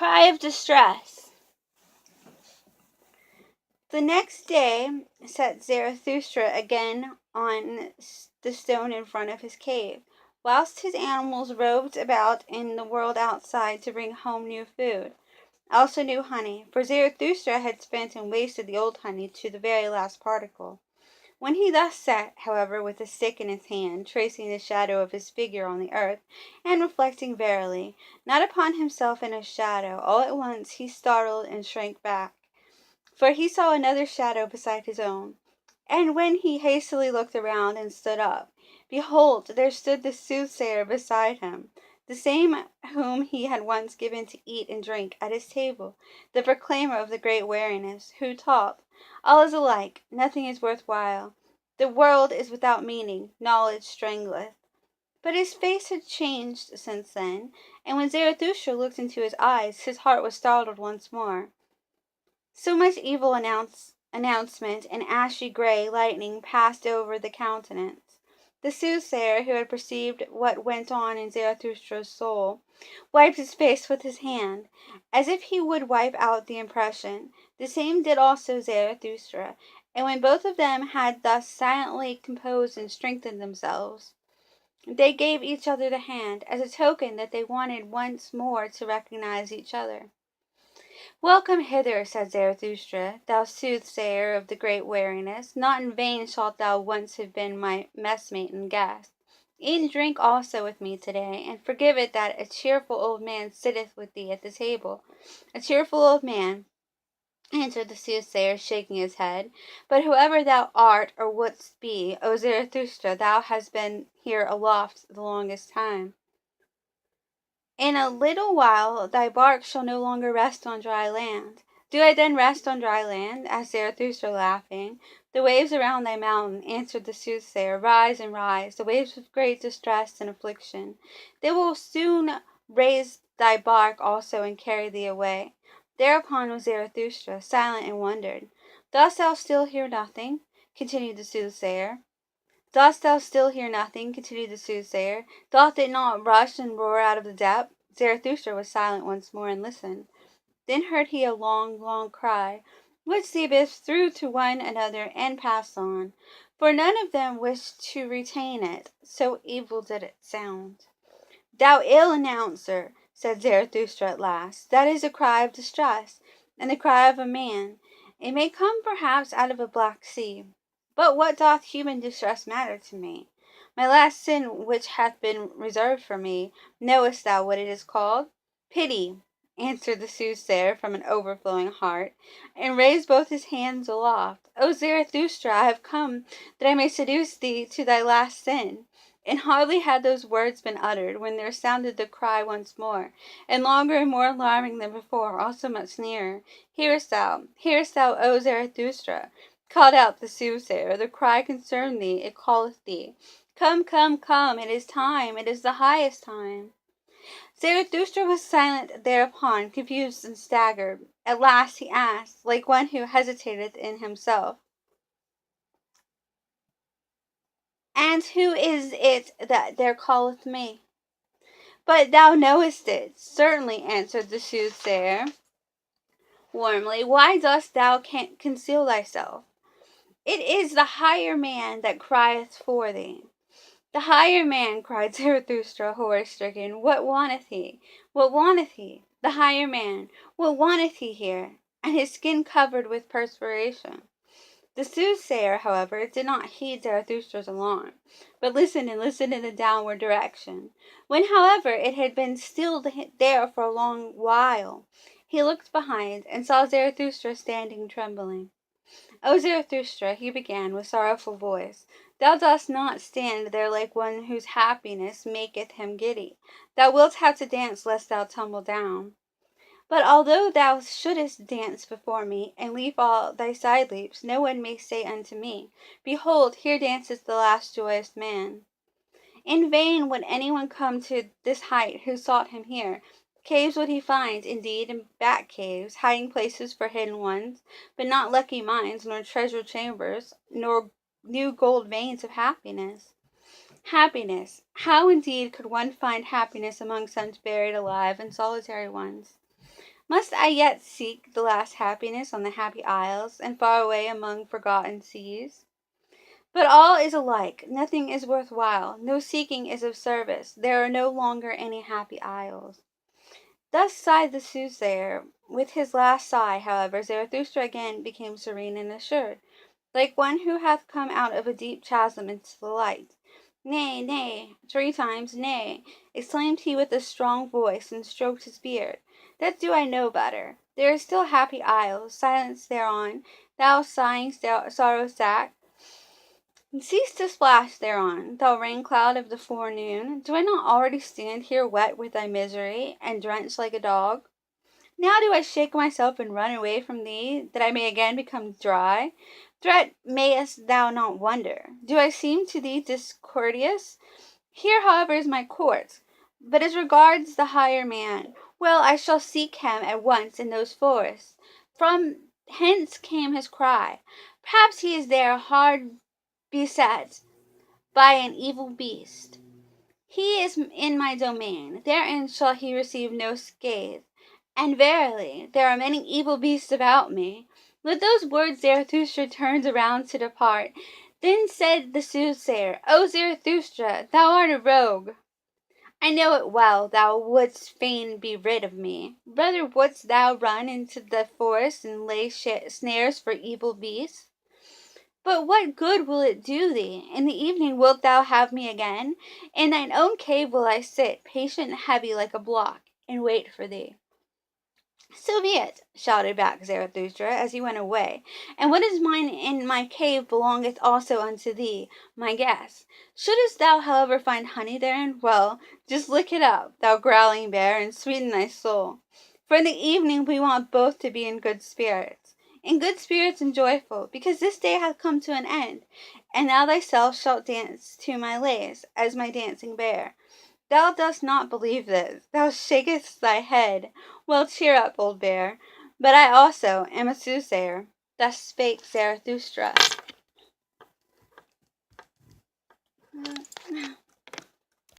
cry of distress. The next day sat Zarathustra again on the stone in front of his cave, whilst his animals roved about in the world outside to bring home new food, also new honey, for Zarathustra had spent and wasted the old honey to the very last particle. When he thus sat, however, with a stick in his hand, tracing the shadow of his figure on the earth, and reflecting verily, not upon himself in a shadow, all at once he startled and shrank back, for he saw another shadow beside his own. And when he hastily looked around and stood up, behold, there stood the soothsayer beside him, the same whom he had once given to eat and drink at his table, the proclaimer of the great weariness, who taught, all is alike, nothing is worth while, the world is without meaning, knowledge strangleth. But his face had changed since then, and when Zarathustra looked into his eyes, his heart was startled once more. So much evil announcement and ashy grey lightning passed over the countenance. The soothsayer, who had perceived what went on in Zarathustra's soul, wiped his face with his hand, as if he would wipe out the impression. The same did also Zarathustra, and when both of them had thus silently composed and strengthened themselves, they gave each other the hand, as a token that they wanted once more to recognize each other. "Welcome hither," said Zarathustra, "thou soothsayer of the great weariness. Not in vain shalt thou once have been my messmate and guest. Eat and drink also with me today, and forgive it that a cheerful old man sitteth with thee at the table." "A cheerful old man," answered the soothsayer, shaking his head. "But whoever thou art or wouldst be, O Zarathustra, thou hast been here aloft the longest time. In a little while thy bark shall no longer rest on dry land." "Do I then rest on dry land?" asked Zarathustra, laughing. "The waves around thy mountain," answered the soothsayer, "rise and rise, the waves of great distress and affliction. They will soon raise thy bark also and carry thee away." Thereupon was Zarathustra silent and wondered. "Dost thou still hear nothing?" continued the soothsayer. "Dost thou still hear nothing?" continued the soothsayer. "Doth it not rush and roar out of the depth?" Zarathustra was silent once more, and listened. Then heard he a long, long cry, which the abyss threw to one another and passed on, for none of them wished to retain it, so evil did it sound. "Thou ill announcer," said Zarathustra at last, "that is a cry of distress, and the cry of a man. It may come perhaps out of a black sea. But what doth human distress matter to me? My last sin which hath been reserved for me, knowest thou what it is called?" "Pity," answered the soothsayer from an overflowing heart, and raised both his hands aloft. "O Zarathustra, I have come that I may seduce thee to thy last sin." And hardly had those words been uttered, when there sounded the cry once more, and longer and more alarming than before, also much nearer. Hearest thou, O Zarathustra?" called out the soothsayer. "The cry concerned thee, it calleth thee. Come, come, come, it is time, it is the highest time." Zarathustra was silent thereupon, confused and staggered. At last he asked, like one who hesitated in himself, "And who is it that there calleth me?" "But thou knowest it, certainly," answered the soothsayer warmly. "Why dost thou conceal thyself? It is the higher man that crieth for thee." "The higher man!" cried Zarathustra, horror-stricken. "What wanteth he? What wanteth he? The higher man! What wanteth he here?" And his skin covered with perspiration. The soothsayer, however, did not heed Zarathustra's alarm, but listened and listened in the downward direction. When, however, it had been still there for a long while, he looked behind, and saw Zarathustra standing trembling. "O Zarathustra," he began with sorrowful voice, "thou dost not stand there like one whose happiness maketh him giddy. Thou wilt have to dance lest thou tumble down. But although thou shouldest dance before me, and leap all thy side leaps, no one may say unto me, Behold, here danceth the last joyous man." In vain would anyone come to this height who sought him here. Caves would he find, indeed, and back caves, hiding places for hidden ones, but not lucky mines, nor treasure chambers, nor new gold veins of happiness. Happiness! How indeed could one find happiness among such buried alive and solitary ones? Must I yet seek the last happiness on the happy isles, and far away among forgotten seas? But all is alike, nothing is worth while, no seeking is of service, there are no longer any happy isles. Thus sighed the soothsayer. With his last sigh, however, Zarathustra again became serene and assured, like one who hath come out of a deep chasm into the light. Nay, nay, 3 times nay, exclaimed he with a strong voice, and stroked his beard. That do I know better. There is still happy isles, silence thereon, thou sighing sorrow sack, and cease to splash thereon, thou rain cloud of the forenoon. Do I not already stand here wet with thy misery, and drenched like a dog? Now do I shake myself and run away from thee, that I may again become dry? Threat, mayest thou not wonder? Do I seem to thee discourteous? Here, however, is my court. But as regards the higher man, well, I shall seek him at once in those forests. From hence came his cry. Perhaps he is there hard beset by an evil beast. He is in my domain, therein shall he receive no scathe. And verily, there are many evil beasts about me. With those words Zarathustra turned around to depart. Then said the soothsayer, O Zarathustra, thou art a rogue. I know it well, thou wouldst fain be rid of me. Rather wouldst thou run into the forest and lay snares for evil beasts. But what good will it do thee? In the evening wilt thou have me again? In thine own cave will I sit, patient and heavy like a block, and wait for thee. So be it, shouted back Zarathustra as he went away, and what is mine in my cave belongeth also unto thee, my guest. Shouldst thou, however, find honey therein, well, just lick it up, thou growling bear, and sweeten thy soul. For in the evening we want both to be in good spirits. In good spirits and joyful, because this day hath come to an end, and thou thyself shalt dance to my lays, as my dancing bear. Thou dost not believe this. Thou shakest thy head. Well, cheer up, old bear. But I also am a soothsayer. Thus spake Zarathustra.